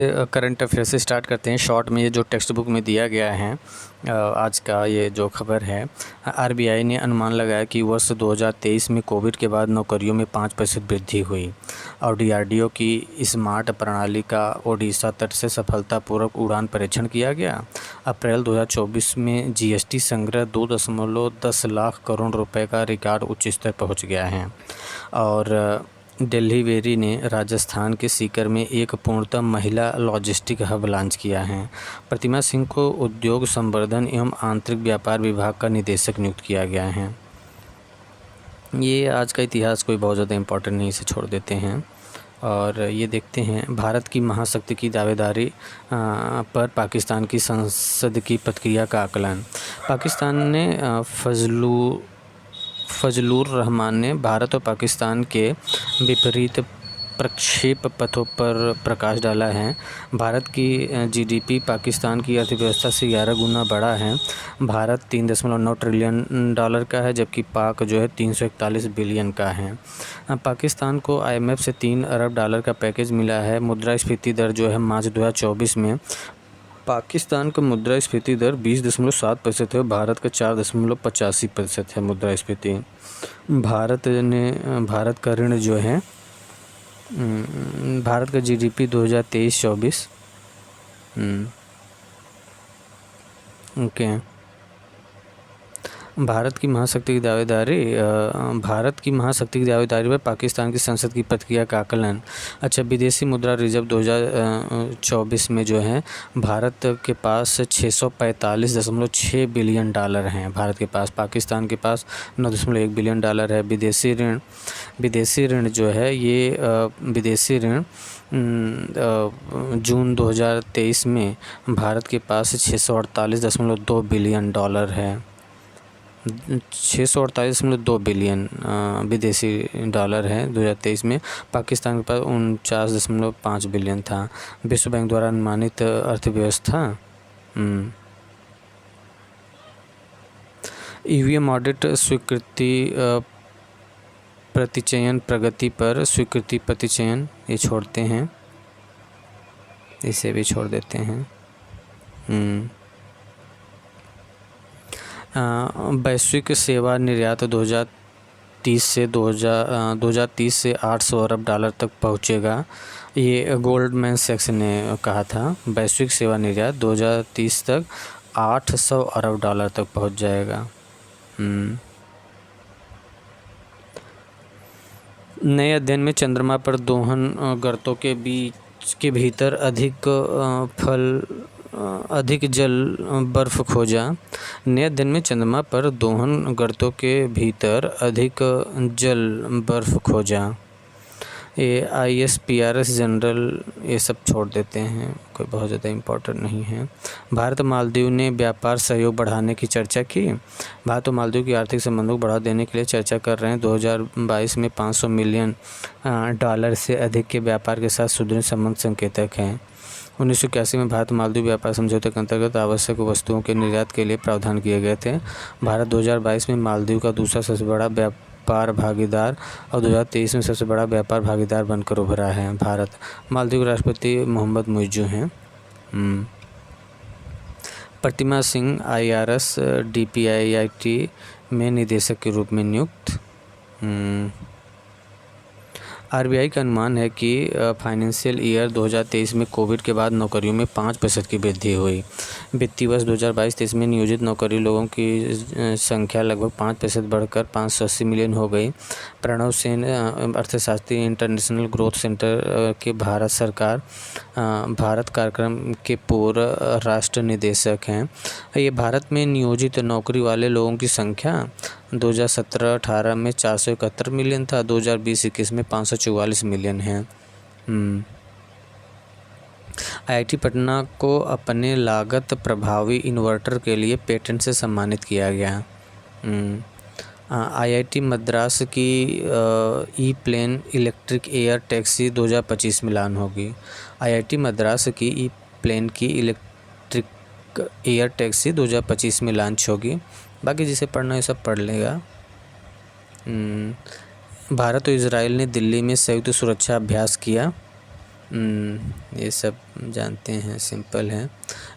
Current affair से start करते हैं। शॉर्ट में ये जो टेक्स्ट बुक में दिया गया है आज का ये जो खबर है, आरबीआई ने अनुमान लगाया कि वर्ष 2023 में कोविड के बाद नौकरियों में 5% वृद्धि हुई और डीआरडीओ की स्मार्ट प्रणाली का ओडिशा तट से सफलतापूर्वक उड़ान परीक्षण किया गया। अप्रैल 2024 में जीएसटी संग्रह 2.10 लाख करोड़ रुपए का रिकॉर्ड उच्च स्तर पहुँच गया है और दिल्ली वेरी ने राजस्थान के सीकर में एक पूर्णतः महिला लॉजिस्टिक हब लॉन्च किया है। प्रतिमा सिंह को उद्योग संवर्धन एवं आंतरिक व्यापार विभाग का निदेशक नियुक्त किया गया है। ये आज का इतिहास कोई बहुत ज़्यादा इम्पोर्टेंट नहीं, इसे छोड़ देते हैं और ये देखते हैं भारत की महाशक्ति की दावेदारी पर पाकिस्तान की संसद की प्रतिक्रिया का आकलन। पाकिस्तान ने फजलुर रहमान ने भारत और पाकिस्तान के विपरीत प्रक्षेप पथों पर प्रकाश डाला है। भारत की जीडीपी पाकिस्तान की अर्थव्यवस्था से 11 गुना बड़ा है। भारत 3.9 ट्रिलियन डॉलर का है, जबकि पाक जो है 341 बिलियन का है। पाकिस्तान को आईएमएफ से 3 अरब डॉलर का पैकेज मिला है। मुद्रास्फीति दर जो है मार्च 2024 में पाकिस्तान का मुद्रास्फीति दर 20.7% है। भारत का 4.85% है मुद्रास्फीति। भारत का ऋण जो है भारत का जीडीपी 2023-24 ओके। भारत की महाशक्ति की दावेदारी पर पाकिस्तान की संसद की प्रतिक्रिया का आकलन। अच्छा, विदेशी मुद्रा रिजर्व 2024 में जो है भारत के पास 645.6 बिलियन डॉलर हैं भारत के पास। पाकिस्तान के पास 9.1 बिलियन डॉलर है। विदेशी ऋण जो है ये विदेशी ऋण जून 2023 में भारत के पास 648.2 बिलियन डॉलर है। 648.2 बिलियन विदेशी डॉलर है 2023 में। पाकिस्तान के पास 49.5 बिलियन था। विश्व बैंक द्वारा अनुमानित अर्थव्यवस्था ईवीएम ऑडिट स्वीकृति प्रतिचयन प्रगति पर स्वीकृति प्रतिचयन ये छोड़ते हैं, इसे भी छोड़ देते हैं। वैश्विक सेवा निर्यात 2030 से 800 अरब डॉलर तक पहुंचेगा। ये गोल्डमैन सैक्स ने कहा था। वैश्विक सेवा निर्यात 2030 तक 800 अरब डॉलर तक पहुंच जाएगा। नए अध्ययन में चंद्रमा पर दोहन गर्तों के भीतर अधिक जल बर्फ़ खोजा। नए अध्ययन में चंद्रमा पर दोहन गर्तों के भीतर अधिक जल बर्फ़ खोजा। ये ISPRS जनरल ये सब छोड़ देते हैं, कोई बहुत ज़्यादा इम्पोर्टेंट नहीं है। भारत मालदीव ने व्यापार सहयोग बढ़ाने की चर्चा की। भारत और मालदीव की आर्थिक संबंधों को बढ़ावा देने के लिए चर्चा कर रहे हैं। 2022 में 500 मिलियन डॉलर से अधिक के व्यापार के साथ सुदृढ़ संबंध संकेतक हैं। 1981 में भारत मालदीव व्यापार समझौते के अंतर्गत आवश्यक वस्तुओं के निर्यात के लिए प्रावधान किए गए थे। भारत 2022 में मालदीव का दूसरा सबसे बड़ा व्यापार भागीदार और 2023 में सबसे बड़ा व्यापार भागीदार बनकर उभरा है। भारत मालदीव के राष्ट्रपति मोहम्मद मुइज़्ज़ू हैं। प्रतिमा सिंह IRS DPIIT में निदेशक के रूप में नियुक्त। आरबीआई का अनुमान है कि फाइनेंशियल ईयर 2023 में कोविड के बाद नौकरियों में 5% की वृद्धि हुई। वित्तीय वर्ष 2022-23 में नियोजित नौकरी लोगों की संख्या लगभग 5% बढ़कर 580 मिलियन हो गई। प्रणव सेन अर्थशास्त्री इंटरनेशनल ग्रोथ सेंटर के भारत कार्यक्रम के पूर्व राष्ट्र निदेशक हैं। ये भारत में नियोजित नौकरी वाले लोगों की संख्या 2017-18 में 471 मिलियन था, 2020-21 में 544 मिलियन है। IIT पटना को अपने लागत प्रभावी इन्वर्टर के लिए पेटेंट से सम्मानित किया गया। IIT मद्रास की ई-प्लेन इलेक्ट्रिक एयर टैक्सी 2025 में लॉन्च होगी। IIT मद्रास की ई-प्लेन की इलेक्ट्रिक एयर टैक्सी 2025 में लॉन्च होगी। बाकी जिसे पढ़ना है सब पढ़ लेगा। भारत और इजराइल ने दिल्ली में संयुक्त सुरक्षा अभ्यास किया। ये सब जानते हैं, सिंपल है।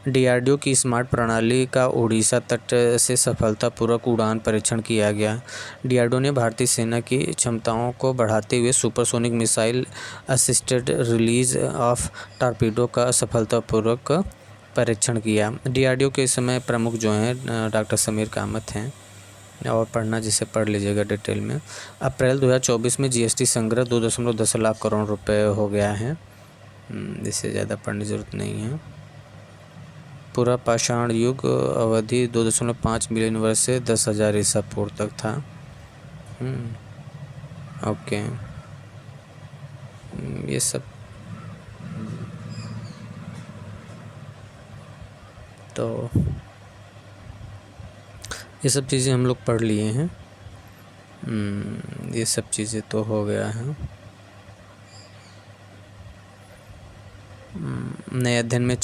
डीआरडीओ की स्मार्ट प्रणाली का उड़ीसा तट से सफलतापूर्वक उड़ान परीक्षण किया गया। डीआरडीओ ने भारतीय सेना की क्षमताओं को बढ़ाते हुए supersonic missile assisted release of torpedo का सफलतापूर्वक परीक्षण किया। डीआरडीओ के इस समय प्रमुख जो हैं डॉक्टर समीर कामत हैं, और पढ़ना जिसे पढ़ लीजिएगा डिटेल में। अप्रैल 2024 में जीएसटी संग्रह 2.10 लाख करोड़ रुपए हो गया है। इससे ज़्यादा पढ़ने की ज़रूरत नहीं है। पूरा पाषाण युग अवधि 2.5 मिलियन वर्ष से 10,000 ईसा पूर्व तक था। ओके, ये सब तो ये सब चीज़ें हम लोग पढ़ लिए हैं। ये सब चीज़ें तो हो गया है। नए अध्ययन में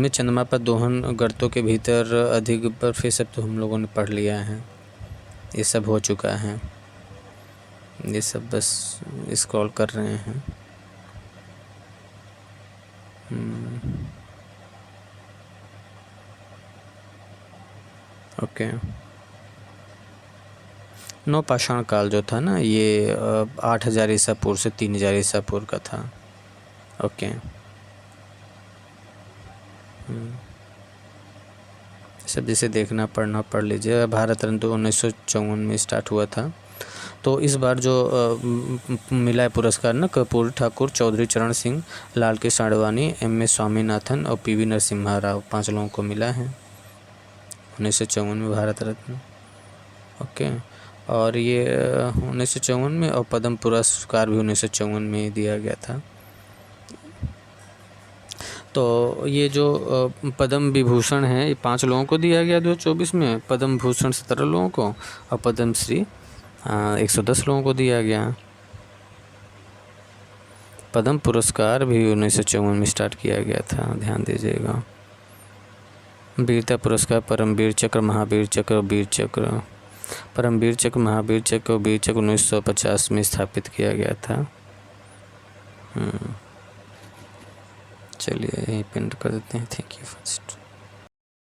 चंद्रमा पर दोहन गर्तों के भीतर अधिक बर्फ, ये सब तो हम लोगों ने पढ़ लिया है। ये सब हो चुका है। ये सब बस स्क्रॉल कर रहे हैं। ओके, नवपाषाण काल जो था ना, ये 8,000 ईसा पूर्व से 3,000 ईसा पूर्व का था। ओके, सब जिसे देखना पढ़ना पढ़ लीजिए। भारत रत्न तो 1954 में स्टार्ट हुआ था। तो इस बार जो मिला है पुरस्कार ना, कर्पूरी ठाकुर, चौधरी चरण सिंह, लाल कृष्ण आडवाणी, एम.एस. स्वामीनाथन और पी.वी. नरसिम्हा राव, 5 लोगों को मिला है 1954 में भारत रत्न। ओके, और ये 1954 में, और पद्म पुरस्कार भी 1954 में ही दिया गया था। तो ये जो पद्म विभूषण है, ये 5 लोगों को दिया गया 2024 में। पद्म भूषण 17 लोगों को, और पद्म श्री 110 लोगों को दिया गया। पद्म पुरस्कार भी 1954 में स्टार्ट किया गया था, ध्यान दीजिएगा। वीरता पुरस्कार परमवीर चक्र, महावीर चक्र और वीर चक्र। परमवीर चक्र, महावीर चक्र और वीर चक्र 1950 में स्थापित किया गया था। चलिए यहीं पेंट कर देते हैं। Thank you first.